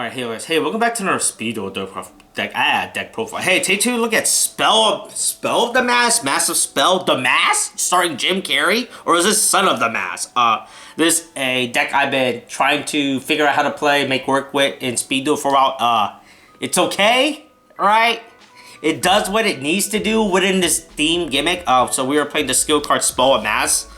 Alright, hey, welcome back to another Speedo deck profile. Hey, take a look at Spell of the Mask, Massive Spell, The Mask, starring Jim Carrey, or is this Son of the Mask? This is a deck I've been trying to figure out how to play, make work with in Speedo for a while. It's okay, right? It does what it needs to do within this theme gimmick. So we are playing the skill card Spell of Mask.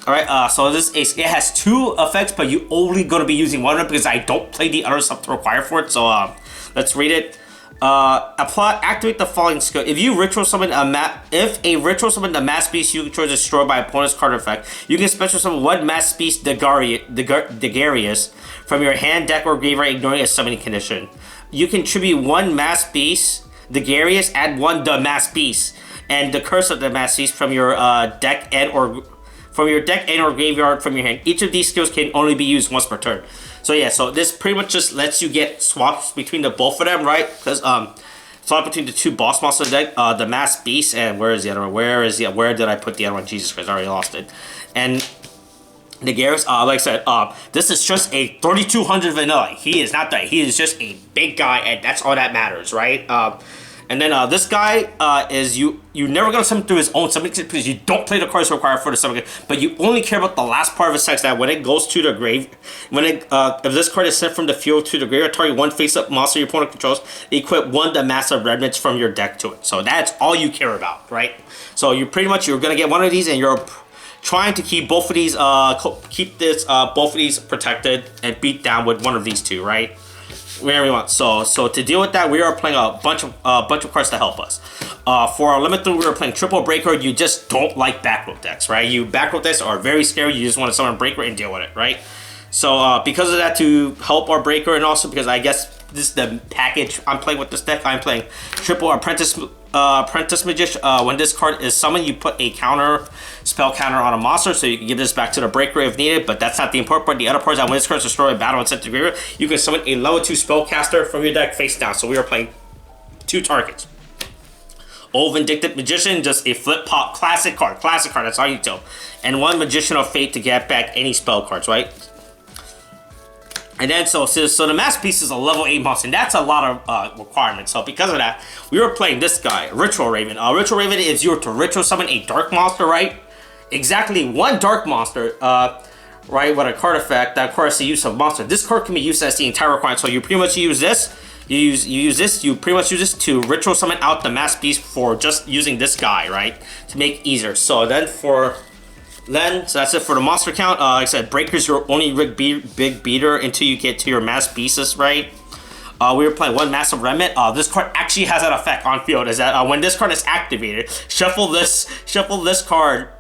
Alright, so it has two effects, but you're only going to be using one of them because I don't play the other stuff required for it. So let's read it. Activate the following skill. If you ritual summon the mass beast you control is destroyed by opponent's card effect, you can special summon one mass beast Degarius from your hand, deck, or graveyard, ignoring a summoning condition. You can tribute one mass beast Degarius, add one the mass beast, and the curse of the mass beast from your deck and or graveyard from your hand. Each of these skills can only be used once per turn. So yeah, so this pretty much just lets you get swaps between the both of them, right? Because swap between the two boss monster deck, the mass beast, and where is the other one? Where did I put the other one? Jesus Christ, I already lost it. And the Garrus, like I said, this is just a 3200 vanilla. He is not that. He is just a big guy, and that's all that matters, right? And then this guy is you're never gonna summon through his own summoning because you don't play the cards required for the summoning, but you only care about the last part of his text that when it goes to the grave, if this card is sent from the field to the graveyard, target one face-up monster your opponent controls, equip one the massive remnants from your deck to it. So that's all you care about, right? So you're gonna get one of these, and you're trying to keep both of these both of these protected and beat down with one of these two, right? Wherever we want. So to deal with that, we are playing a bunch of cards to help us. For our limit 3, we are playing triple breaker. You just don't like back row decks, right? You back row decks are very scary. You just want to summon breaker and deal with it, right? So because of that, to help our breaker, and also because I guess this is the package I'm playing with this deck, I'm playing triple apprentice magician. When this card is summoned, you put a spell counter on a monster, so you can give this back to the breaker if needed, but that's not the important part. The other part is that when this card is destroyed in battle and sent to graveyard, you can summon a level 2 spellcaster from your deck face down. So we are playing 2 targets. Old Vindictive Magician, just a flip pop classic card, that's all you do. And one Magician of Fate to get back any spell cards, right? And then, so the Masterpiece is a level 8 monster, and that's a lot of requirements. So because of that, we were playing this guy, Ritual Raven. Ritual Raven is you to ritual summon a dark monster, right? Exactly one dark monster, right, with a card effect that requires the use of monster. This card can be used as the entire requirement. So you pretty much use this, you pretty much use this to ritual summon out the Mass Beast for just using this guy, right? To make easier. So then so that's it for the monster count. Like I said, Breaker's your only big beater until you get to your Mass Beasts, right? We were playing one Massive Remnant. This card actually has an effect on field. Is that when this card is activated, shuffle this card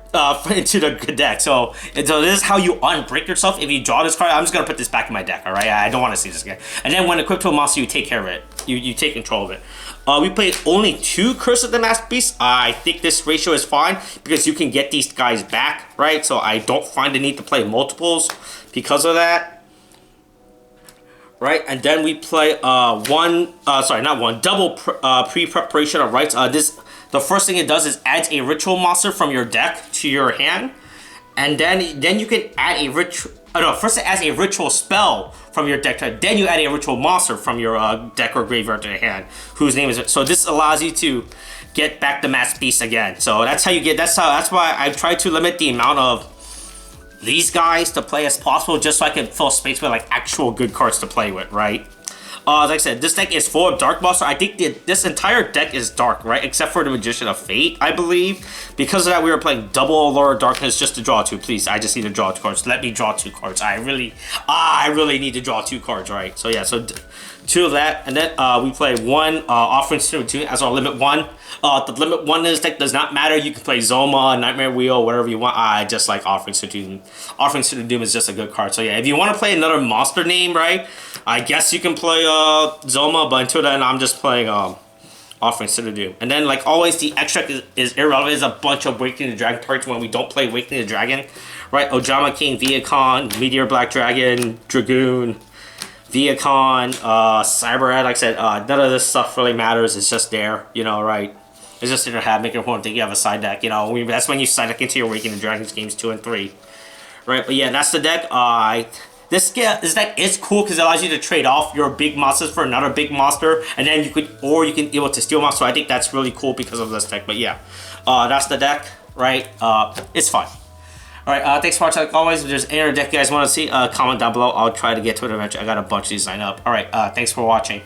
into the deck. So this is how you unbreak yourself. If you draw this card, I'm just gonna put this back in my deck. All right, I don't want to see this again. And then when equipped to a monster, you take care of it. You take control of it. We played only 2 Curse of the Mass Beast. I think this ratio is fine because you can get these guys back, right? So I don't find the need to play multiples because of that. Right, and then we play double pre-preparation of rites. The first thing it does is adds a ritual monster from your deck to your hand, and then you can add a ritual. First it adds a ritual spell from your deck, then you add a ritual monster from your deck or graveyard to your hand, whose name is it. So this allows you to get back the Mass Beast again. So that's how you get. That's why I try to limit the amount of these guys to play as possible, just so I can fill space with like actual good cards to play with, right? Like I said, this deck is full of dark monster. I think this entire deck is dark, right? Except for the Magician of Fate, I believe. Because of that, we were playing double Allure of Darkness just to draw 2. Please, I just need to draw 2 cards. Let me draw 2 cards. I really need to draw 2 cards, right? So yeah, so 2 of that, and then we play 1 Offering to Doom as our limit 1. The limit 1 in this deck does not matter. You can play Zoma, Nightmare Wheel, whatever you want. I just like Offering to Doom. Offering to Doom is just a good card. So yeah, if you want to play another monster name, right, I guess you can play Zoma, but until then, I'm just playing Offering to Doom. And then, like always, the extract is irrelevant. It's a bunch of Awakening the Dragon targets when we don't play Awakening the Dragon, right? Ojama King, Viacon, Meteor Black Dragon, Dragoon, Viacon, Cyberhead. Like I said, none of this stuff really matters. It's just there, you know, right? It's just in your hat, make your opponent think you have a side deck. You know, that's when you side deck into your Awakening the Dragons games 2 and 3, right? But yeah, that's the deck. this deck is cool because it allows you to trade off your big monsters for another big monster, and then you can able to steal monsters. So I think that's really cool because of this deck. But yeah, that's the deck, right? It's fun. All right, thanks for watching. Like always, if there's any other deck you guys want to see, comment down below. I'll try to get to it eventually. I got a bunch of these lined up. All right, thanks for watching.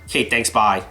Okay, thanks, bye.